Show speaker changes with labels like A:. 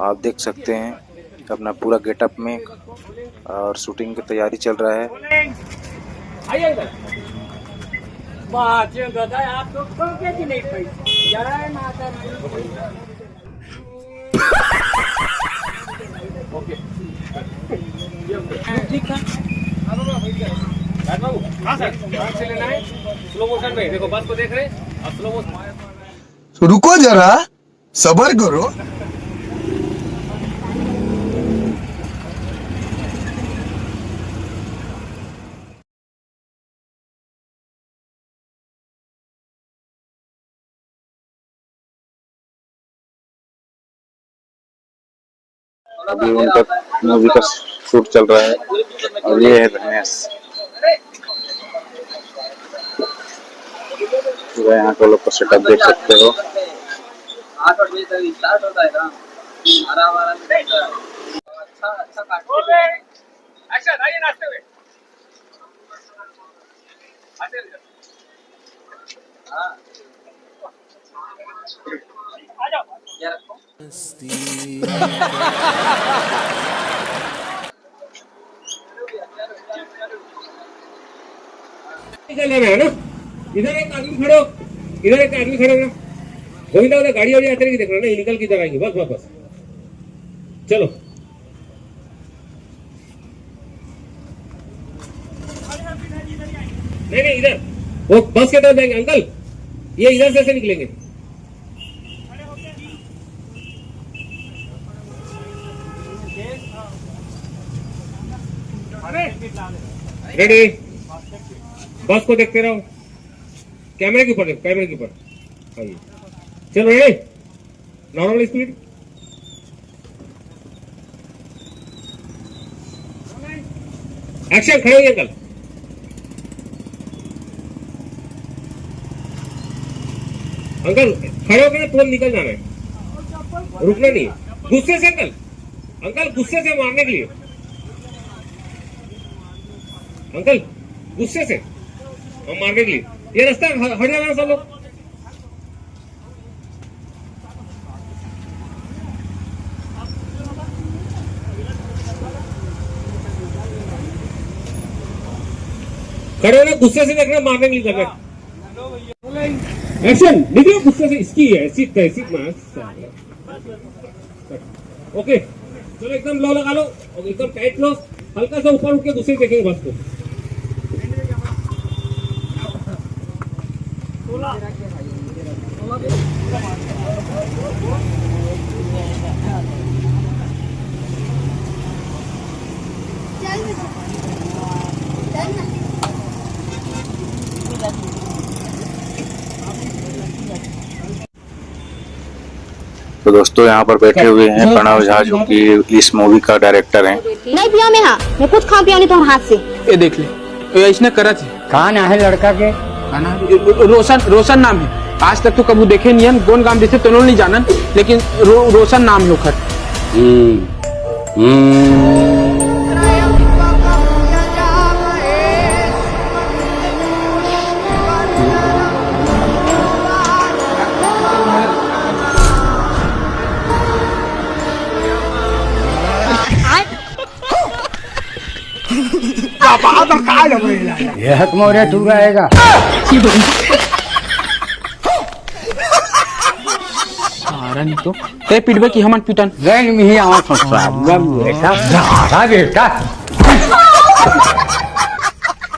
A: आप देख सकते हैं अपना पूरा गेटअप में और शूटिंग की तैयारी चल रहा है।
B: आप लोग नहीं ओके ठीक है। हाँ सर, से लेना है स्लो मोशन में। देखो बस को देख रहे अब स्लो मोशन।
C: रुको जरा सबर करो।
A: अभी उनका मूवी का शूट चल रहा है और ये है धनेश। पूरा यहाँ का लोग का सेटअप देख सकते हो।
D: 8 बजे तक स्टार्ट होता है ना, आराम आराम से होता है। अच्छा अच्छा काट एक्शन आइए नाचते हुए हाँ आ जाओ क्या रखो
B: है ना। इधर एक आदमी खड़ो, इधर एक आदमी खड़ो ना। गोविंदा उधर गाड़ी वाड़ी आते देख रहे ना, निकल के इधर आएंगे। बस बस बस चलो। नहीं नहीं इधर वो बस के तरफ जाएंगे अंकल, ये इधर से निकलेंगे। रेडी, बस को देखते रहो, कैमरे के ऊपर देखो, कैमरे के ऊपर आइए। चलो रेडी, नॉर्मल स्पीड। एक्शन, खड़े होइए अंकल। अंकल खड़े होकर तुरंत निकल जाना है, रुकना नहीं है। गुस्से से अंकल, अंकल गुस्से से मारने के लिए अंकल, गुस्से से मारने के लिए। ये रास्ता हट जाना सब लोग। खड़े होना, गुस्से से देखना, मारने के लिए करना। एक्शन, निकलो गुस्से से। इसकी है सीट है, सीट में ओके। चलो एकदम लो लगा लो और एकदम टाइट लो, हल्का सा ऊपर उठ के गुस्से देखेंगे बस को।
A: तो दोस्तों यहाँ पर बैठे हुए हैं प्रणव झा, जो कि इस मूवी का डायरेक्टर हैं।
E: नहीं पिया मैं, हाँ मैं कुछ खा पिया नहीं तो हाथ से।
F: ये देख ले, इसने करा थी।
G: कहाँ ना है लड़का के?
F: रोशन, रोशन नाम है। आज तक तो कभी देखे नहीं है, कौन काम जैसे तो नहीं जानन, लेकिन रोशन नाम है उखर।
G: यह मोरे तू रहेगा।
F: नहीं तो ते पिटबे की हमन पिटन
G: गैन में ही आवाज फंसा बेटा।